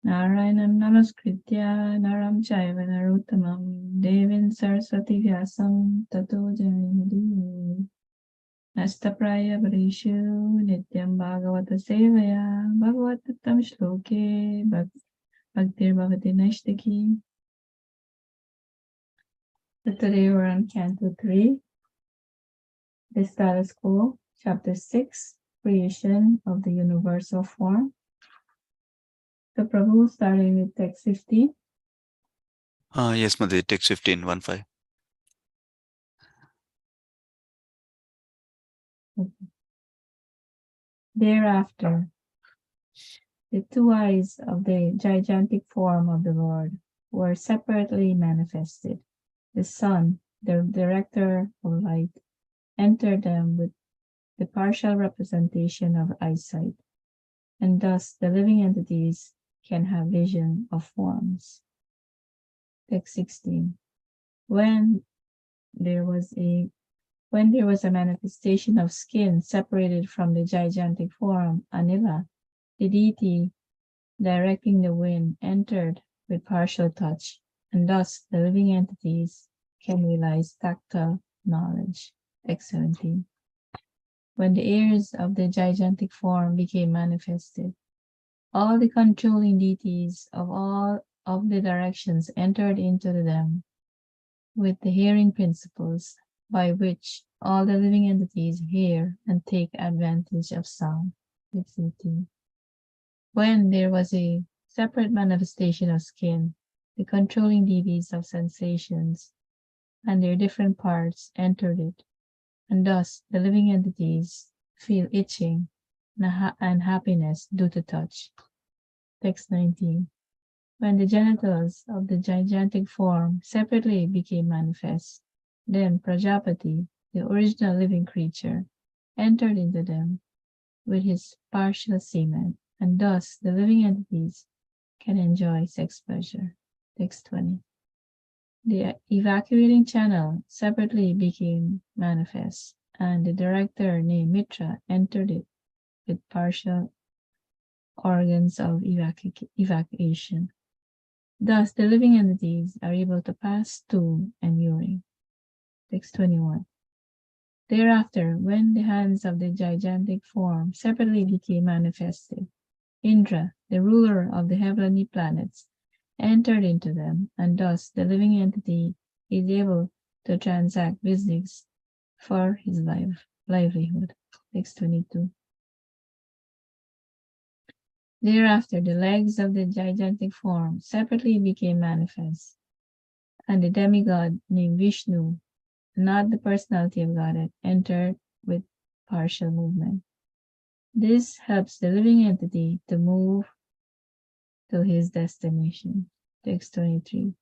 Narayanam namaskritya naram chaiva narottamam devim saraswati vyasam tato jayamudi nastapraya varishu nityam bhagavata sevaya bhagavatam shloke bhaktir bhavati nashtaki. So today we're on Canto 3, the status quo, chapter 6, creation of the universal form. So Prabhu, starting with text 15. Yes, Madhuri, text 15, 1-5. Okay. Thereafter, the two eyes of the gigantic form of the Lord were separately manifested. The sun, the director of light, entered them with the partial representation of eyesight, and thus the living entities can have vision of forms. Text 16. When there was a manifestation of skin separated from the gigantic form, Anila, the deity directing the wind, entered with partial touch, and thus the living entities can realize tactile knowledge. Text 17. When the ears of the gigantic form became manifested, all the controlling deities of all of the directions entered into them with the hearing principles by which all the living entities hear and take advantage of sound. Text 18. When there was a separate manifestation of skin, the controlling deities of sensations and their different parts entered it, and thus the living entities feel itching and happiness due to touch. Text 19. When the genitals of the gigantic form separately became manifest, then Prajapati, the original living creature, entered into them with his partial semen, and thus the living entities can enjoy sex pleasure. Text 20. The evacuating channel separately became manifest, and the director named Mitra entered it with partial organs of evacuation. Thus, the living entities are able to pass to and urine. Text 21. Thereafter, when the hands of the gigantic form separately became manifested, Indra, the ruler of the heavenly planets, entered into them, and thus the living entity is able to transact business for his livelihood. Text 22. Thereafter, the legs of the gigantic form separately became manifest, and the demigod named Vishnu, not the personality of Godhead, entered with partial movement. This helps the living entity to move to his destination. Text 23.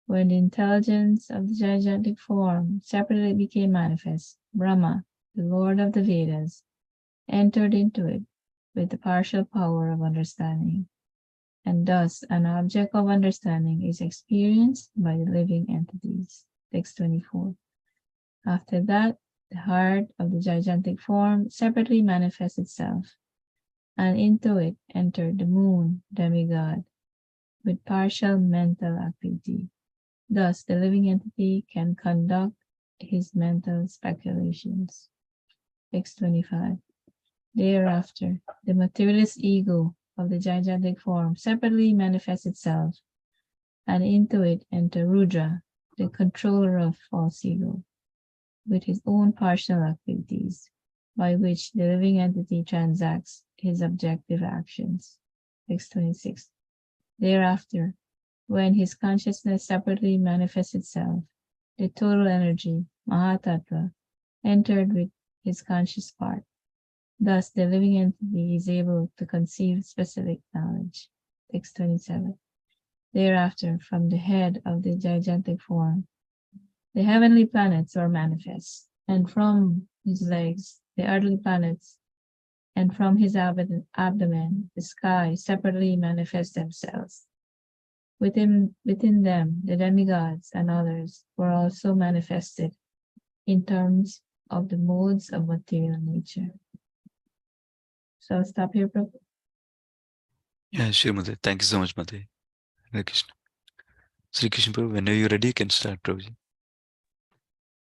When the intelligence of the gigantic form separately became manifest, Brahma, the Lord of the Vedas, entered into it with the partial power of understanding, and thus an object of understanding is experienced by the living entities. Text 24. After that, the heart of the gigantic form separately manifests itself, and into it entered the moon demigod with partial mental activity. Thus, the living entity can conduct his mental speculations. Text 25. Thereafter, the materialist ego of the gigantic form separately manifests itself, and into it enter Rudra, the controller of false ego, with his own partial activities, by which the living entity transacts his objective actions. Text 26. Thereafter, when his consciousness separately manifests itself, the total energy, Mahatattva, entered with his conscious part. Thus, the living entity is able to conceive specific knowledge. Text 27. Thereafter, from the head of the gigantic form, the heavenly planets are manifest, and from his legs, the earthly planets, and from his abdomen, the sky separately manifest themselves. Within them, the demigods and others were also manifested in terms of the modes of material nature. So I'll stop here, Prabhu. Yeah, sure, Mother. Thank you so much, Mother. Hare Krishna. Sri Krishna Prabhu, whenever you're ready, you can start, Prabhuji.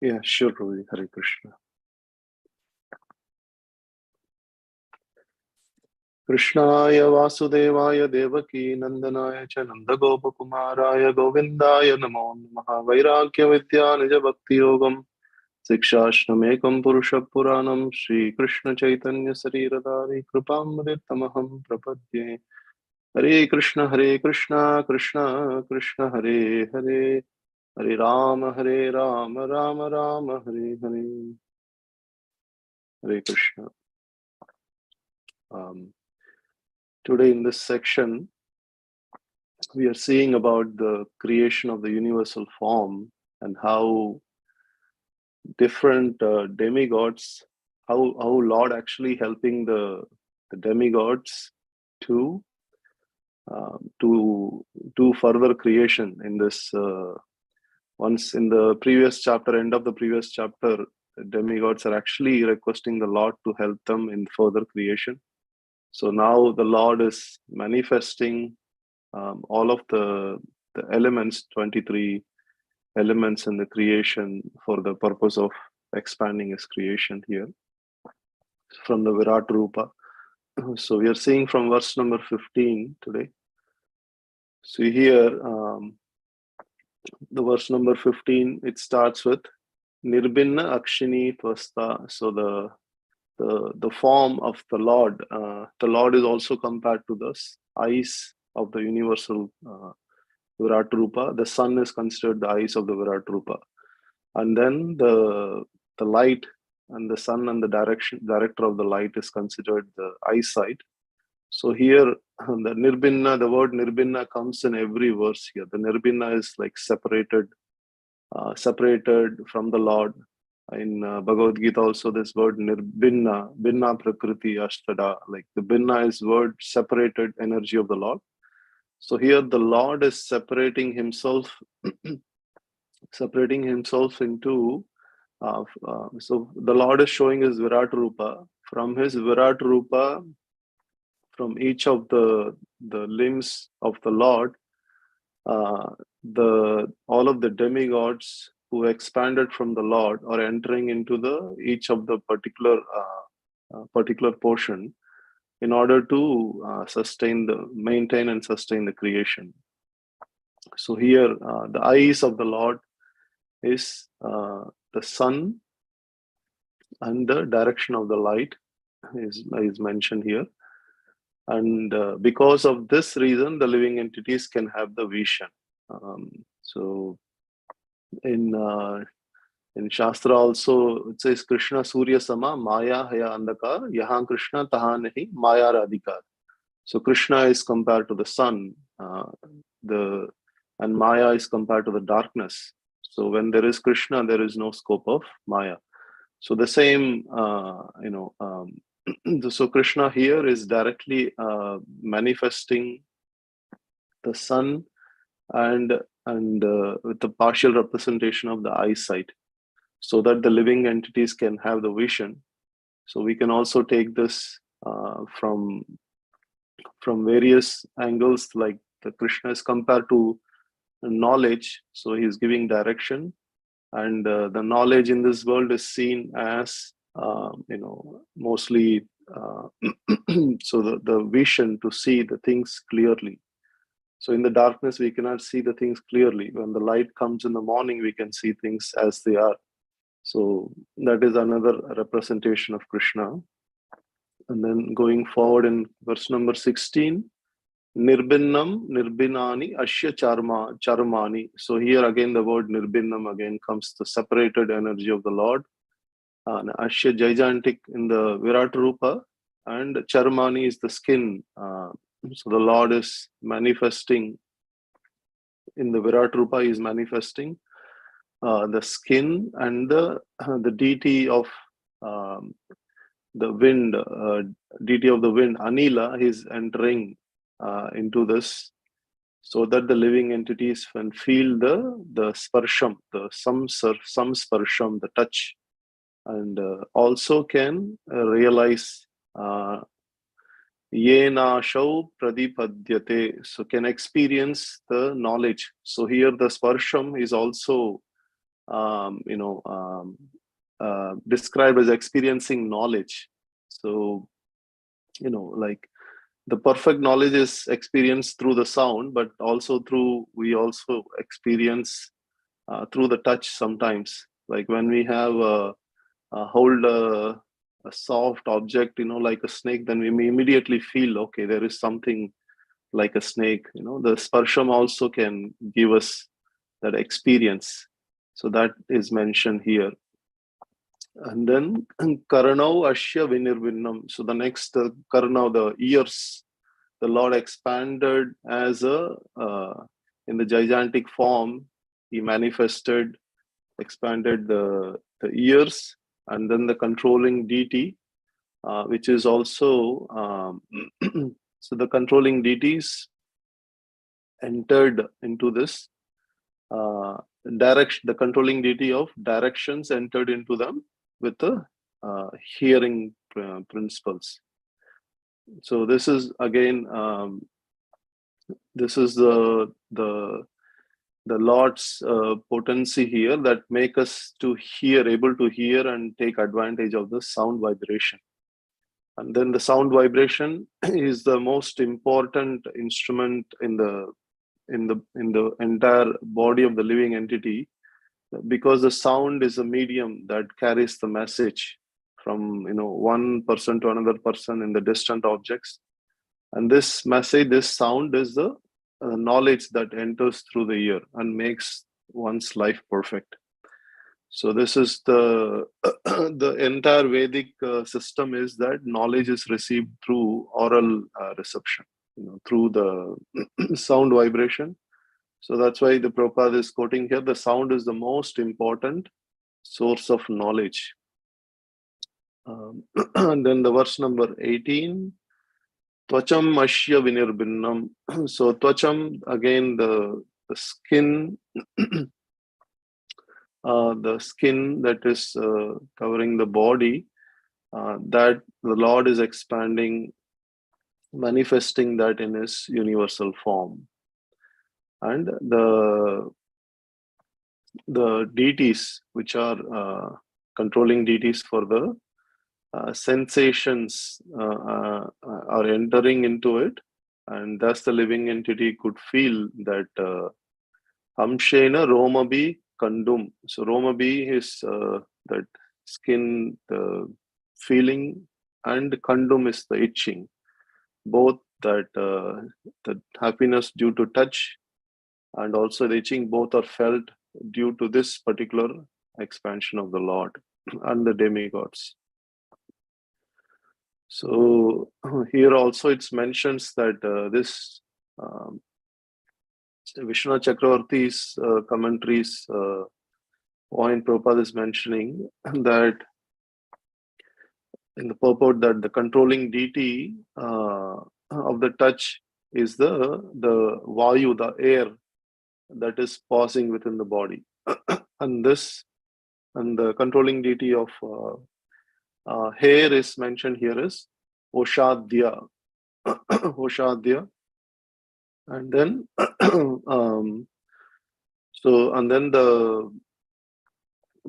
Yeah, sure, Prabhuji. Hare Krishna. Krishnaya Vasudevaya Devaki Nandanaya Cha Nandagopakumaraya Govindaya Namo Namaha Vairagya Vidya Nija Bhakti Yogam Sikshashnamekam Purusha Puranam Shri Krishna Chaitanya Sariradari Kripamritamaham Prapadye Hare Krishna Krishna Krishna Hare Hare Hare Rama Rama Rama Hare Hare Hare Krishna. Today in this section, we are seeing about the creation of the universal form and how different demigods, how Lord actually helping the demigods to do further creation in this. Once in the previous chapter, end of the previous chapter, demigods are actually requesting the Lord to help them in further creation. So now the Lord is manifesting all of the elements, 23 elements in the creation for the purpose of expanding his creation here from the Virat Rupa. So we are seeing from verse number 15 today. So here, the verse number 15, it starts with Nirbinna Akshini Tvasta. So the form of the Lord is also compared to the eyes of the universal Virat Rupa. The sun is considered the eyes of the Virat Rupa. And then the light and the sun and the director of the light is considered the eyesight. So here, the Nirbinna, the word Nirbinna comes in every verse here. The Nirbinna is like separated from the Lord. In Bhagavad Gita also this word Nirbinna, Binna Prakriti Ashtada, like the Binna is word separated energy of the Lord. So here the Lord is separating himself into so the Lord is showing his Virat Rupa. From his Virat Rupa, from each of the limbs of the Lord, all of the demigods who expanded from the Lord are entering into each of the particular portion in order to maintain and sustain the creation. So here, the eyes of the Lord is the sun and the direction of the light is mentioned here. And because of this reason, the living entities can have the vision. So in Shastra also, it says Krishna Surya Sama Maya Haya Andakar Yahan Krishna Taha Nahi Maya Radhikar. So Krishna is compared to the sun, and Maya is compared to the darkness. So when there is Krishna, there is no scope of Maya. So the same, so Krishna here is directly manifesting the sun and with the partial representation of the eyesight, so that the living entities can have the vision. So we can also take this from various angles, like the Krishna is compared to knowledge, so he is giving direction, and the knowledge in this world is seen as mostly so the vision to see the things clearly. So in the darkness we cannot see the things clearly. When the light comes in the morning, we can see things as they are. So that is another representation of Krishna. And then going forward in verse number 16, Nirbinnam Nirbinani Ashya Charmani. So here again the word Nirbinnam again comes, the separated energy of the Lord. Ashya gigantic in the Virat Rupa, and Charmani is the skin. So the Lord is manifesting in the Virat Rupa, is manifesting the skin, and the deity of the wind, deity of the wind, Anila, is entering into this, so that the living entities can feel the sparsham, the samsparsham, the touch, and also can realize Yena shau pradipadyate, so can experience the knowledge. So here the sparsham is also described as experiencing knowledge. So like the perfect knowledge is experienced through the sound, but also we also experience through the touch sometimes. Like when we have hold a soft object, like a snake, then we may immediately feel, okay, there is something like a snake. The sparsham also can give us that experience. So that is mentioned here. And then Karanau Ashya Vinirvinnam. So the next Karanau, the ears, the Lord expanded as in the gigantic form. He manifested, expanded the ears, and then the controlling deity, which is also so the controlling deities entered into this direction. The controlling deity of directions entered into them with the hearing principles. So this is again this is the Lord's potency here that make us to hear, able to hear and take advantage of the sound vibration. And then the sound vibration is the most important instrument in the entire body of the living entity, because the sound is a medium that carries the message from one person to another person in the distant objects. And this message, this sound, is the knowledge that enters through the ear and makes one's life perfect. So this is the entire Vedic system, is that knowledge is received through oral reception, through the sound vibration. So that's why the Prabhupada is quoting here, the sound is the most important source of knowledge. And then the verse number 18, Tvacham Ashya Vinirbinnam. So Tvacham, again, the skin, the skin that is covering the body, that the Lord is expanding, manifesting that in his universal form. And the deities, which are controlling deities for the sensations, are entering into it, and thus the living entity could feel that Amshena Romabi Kandum. So Romabi is that skin, the feeling, and Kandum is the itching. Both that the happiness due to touch and also the itching, both are felt due to this particular expansion of the Lord and the demigods. So here also it mentions that this Vishnu Chakravarti's commentaries, point Prabhupada is mentioning that in the purport that the controlling deity of the touch is the vayu, the air that is passing within the body. And the controlling deity of hair is mentioned here is Oshadhya. Oshadhya. And then and then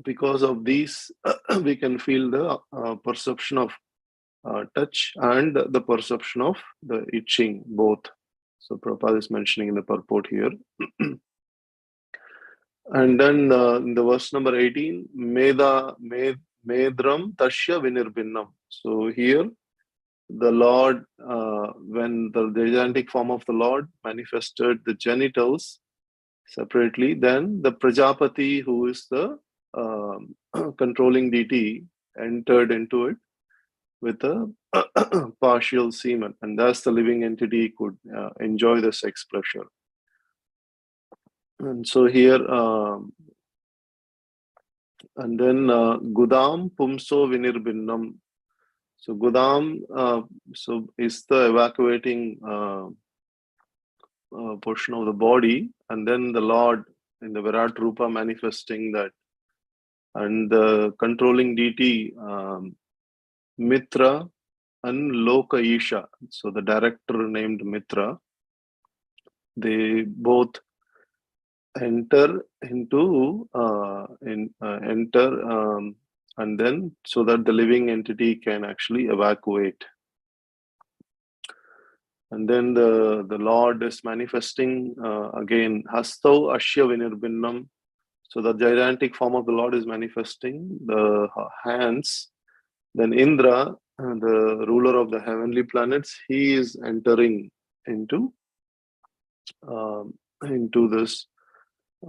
because of these we can feel the perception of touch and the perception of the itching, both. So Prabhupada is mentioning in the purport here. And then in the verse number 18, Medram Tasya Vinirbinnam. So here the Lord, when the gigantic form of the Lord manifested the genitals separately, then the Prajapati, who is the controlling deity, entered into it with a partial semen, and thus the living entity could enjoy this exposure. And so here, and then Gudam Pumso Vinirbinnam. So Gudam so is the evacuating portion of the body, and then the Lord in the Virat Rupa manifesting that, and the controlling deity Mitra and Loka Isha. So the director named Mitra, they both enter into and then so that the living entity can actually evacuate. And then the Lord is manifesting again, Hastau Ashya Vinirbinnam. So the gigantic form of the Lord is manifesting the hands. Then Indra, the ruler of the heavenly planets, he is entering into this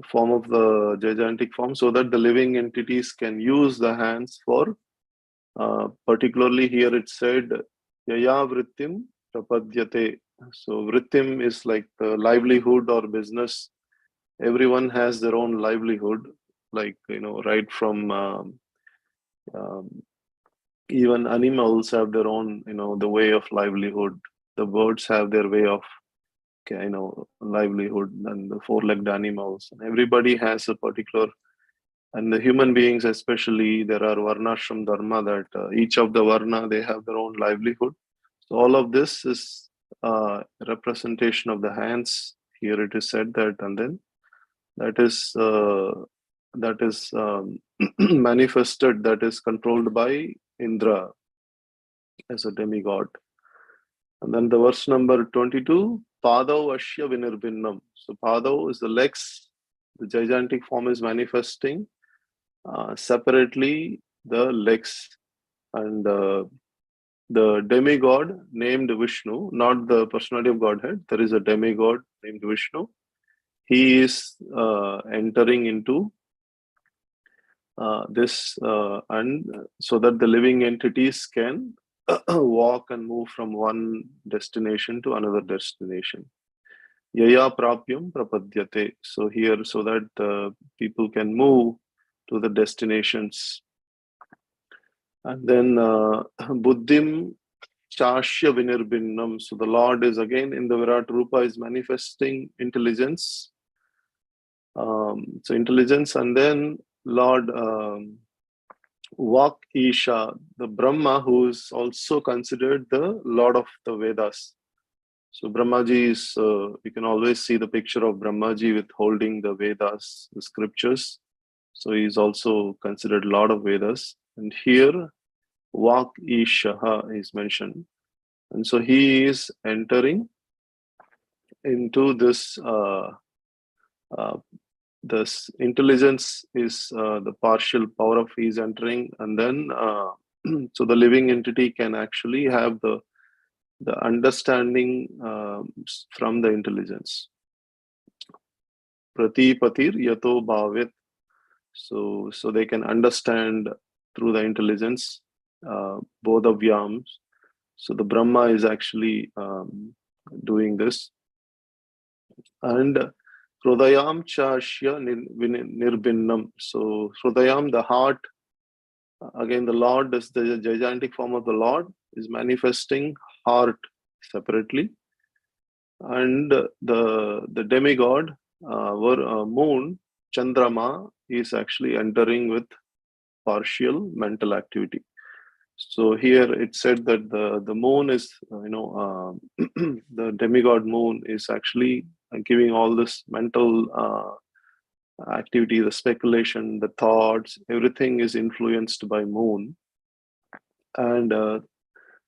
form of the gigantic form, so that the living entities can use the hands for, particularly here it said, Yaya Vrittim Prapadyate. So Vrittim is like the livelihood or business. Everyone has their own livelihood, like, right from even animals have their own, the way of livelihood. The birds have their way of, livelihood, and the four-legged animals. Everybody has a particular, and the human beings especially, there are varnashram dharma that each of the varna, they have their own livelihood. So all of this is representation of the hands. Here it is said that, and then that is manifested, that is controlled by Indra as a demigod. And then the verse number 22, Padav Ashya Vinirbinnam. So Padav is the legs, the gigantic form is manifesting separately the legs. And the demigod named Vishnu, not the personality of Godhead, there is a demigod named Vishnu. He is entering into this, and so that the living entities can walk and move from one destination to another destination. Yaya prapyam prapadyate. So here, so that people can move to the destinations. And then buddhim chashya vinirbinnam. So the Lord is again in the Virat Rupa is manifesting intelligence. So intelligence, and then Lord Vak Isha, the Brahma, who is also considered the Lord of the Vedas. So Brahmaji is, you can always see the picture of Brahmaji with holding the Vedas, the scriptures. So he is also considered Lord of Vedas. And here Vak Isha is mentioned. And so he is entering into this, this intelligence is the partial power of he is entering, and then so the living entity can actually have the understanding from the intelligence. Pratipatir yato bhavit. So they can understand through the intelligence, bodhavyams. So the Brahma is actually doing this. And Hridayam chashya nirbinnam. So Hridayam, the heart, again the Lord is the gigantic form of the Lord, is manifesting heart separately. And the demigod, moon, Chandrama, is actually entering with partial mental activity. So here it said that the moon is, the demigod moon is actually giving all this mental activity, the speculation, the thoughts, everything is influenced by moon. And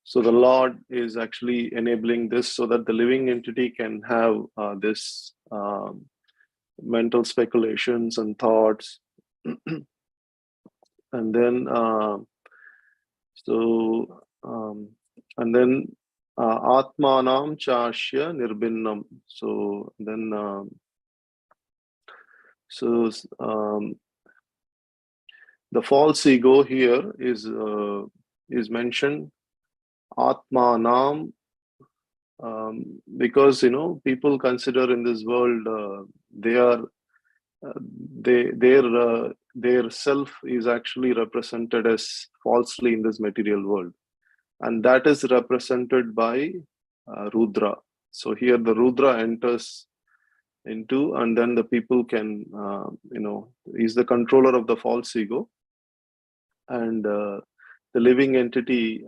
so the Lord is actually enabling this so that the living entity can have this mental speculations and thoughts. And then and then Atmanam Chashya Nirbinnam. So then the false ego here is mentioned, Atmanam, because people consider in this world their self is actually represented as falsely in this material world, and that is represented by Rudra. So here the Rudra enters into, and then the people can, is the controller of the false ego, and the living entity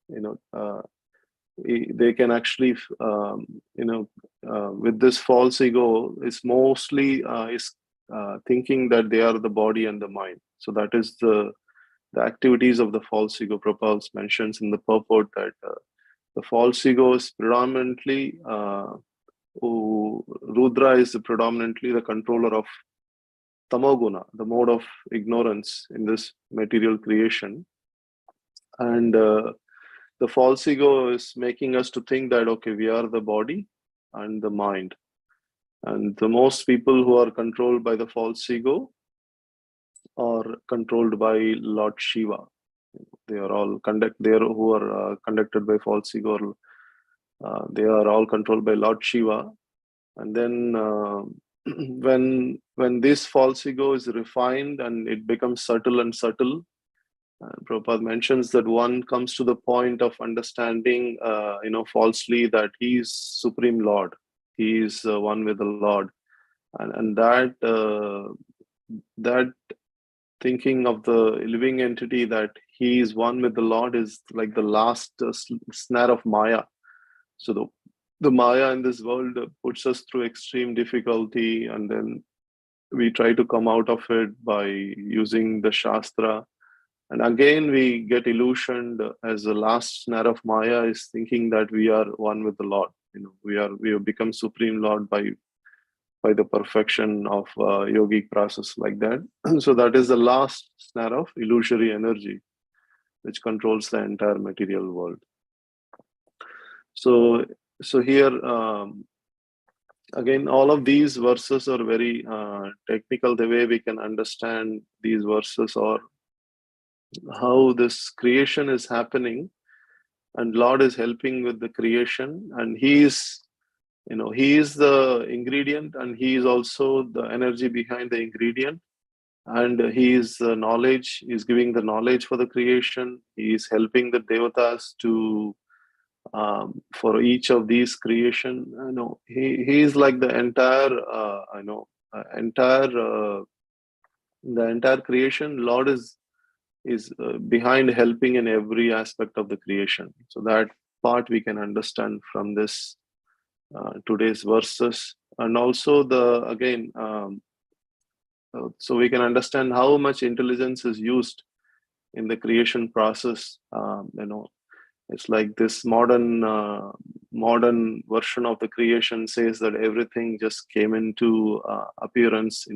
they can actually, with this false ego, is mostly thinking that they are the body and the mind. So that is the activities of the false ego. Prabhupada mentions in the purport that the false ego is predominantly, Rudra is predominantly the controller of tamoguna, the mode of ignorance in this material creation. And the false ego is making us to think that, okay, we are the body and the mind. And the most people who are controlled by the false ego are controlled by Lord Shiva. They are all who are conducted by false ego. They are all controlled by Lord Shiva. And then when this false ego is refined and it becomes subtle and subtle, Prabhupada mentions that one comes to the point of understanding, falsely that he is Supreme Lord. He is one with the Lord. And that thinking of the living entity that he is one with the Lord is like the last snare of Maya. So the Maya in this world puts us through extreme difficulty, and then we try to come out of it by using the Shastra. And again, we get illusioned as the last snare of Maya is thinking that we are one with the Lord. We have become Supreme Lord by the perfection of yogic process like that. So that is the last snare of illusory energy, which controls the entire material world. So here, again, all of these verses are very technical. The way we can understand these verses or how this creation is happening, and Lord is helping with the creation, and He is the ingredient, and He is also the energy behind the ingredient, and He is the knowledge. He is giving the knowledge for the creation. He is helping the devatas to for each of these creation. He is like the entire the entire creation. Lord is behind helping in every aspect of the creation. So that part we can understand from this today's verses, and also so we can understand how much intelligence is used in the creation process. It's like this modern version of the creation says that everything just came into appearance,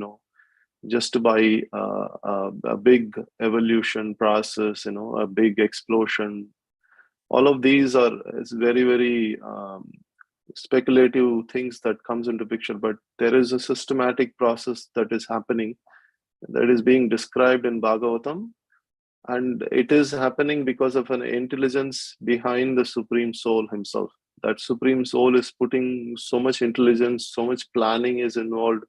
just by a big evolution process, a big explosion. All of these is very, very speculative things that comes into picture, but there is a systematic process that is happening, that is being described in Bhagavatam, and it is happening because of an intelligence behind the Supreme Soul himself. That Supreme Soul is putting so much intelligence, so much planning is involved,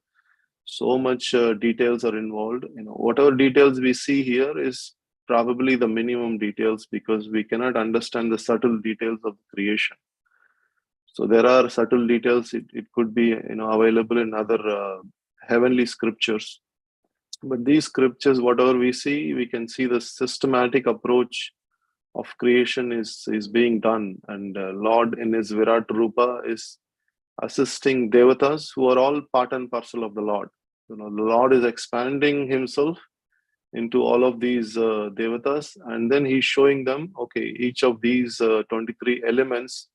so much details are involved. Whatever details we see here is probably the minimum details, because we cannot understand the subtle details of the creation. So there are subtle details. It could be available in other heavenly scriptures, but these scriptures, whatever we see, we can see the systematic approach of creation is being done, and Lord in his Virat Rupa is assisting devatas who are all part and parcel of the Lord. The Lord is expanding himself into all of these devatas, and then he's showing them, okay, each of these 23 elements,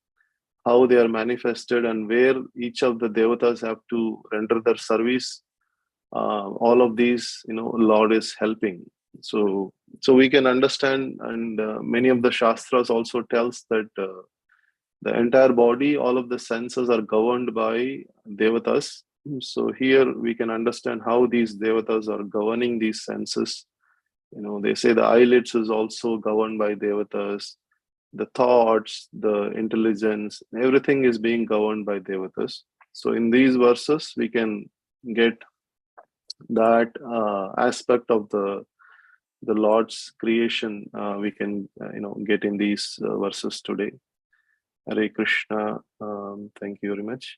how they are manifested, and where each of the devatas have to render their service. All of these, Lord is helping. So we can understand, and many of the Shastras also tells that the entire body, all of the senses are governed by devatas. So here we can understand how these devatas are governing these senses. They say the eyelids is also governed by devatas. The thoughts, the intelligence, everything is being governed by devatas. So in these verses, we can get that aspect of the Lord's creation. We can get in these verses today. Hare Krishna. Thank you very much.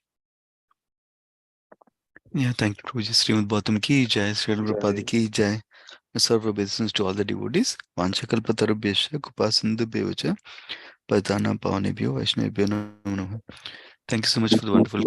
Yeah, thank you, Prabhuji. Srimad Bhagavatam ki jai, Srila Prabhupada ki jai. Serve obeisance to all the devotees. Vanchakalpatarabhyascha Kupasindhu Bevacha Patana Pavanebhyo Vaishnavibhyo Namo Namaha. Thank you so much for the wonderful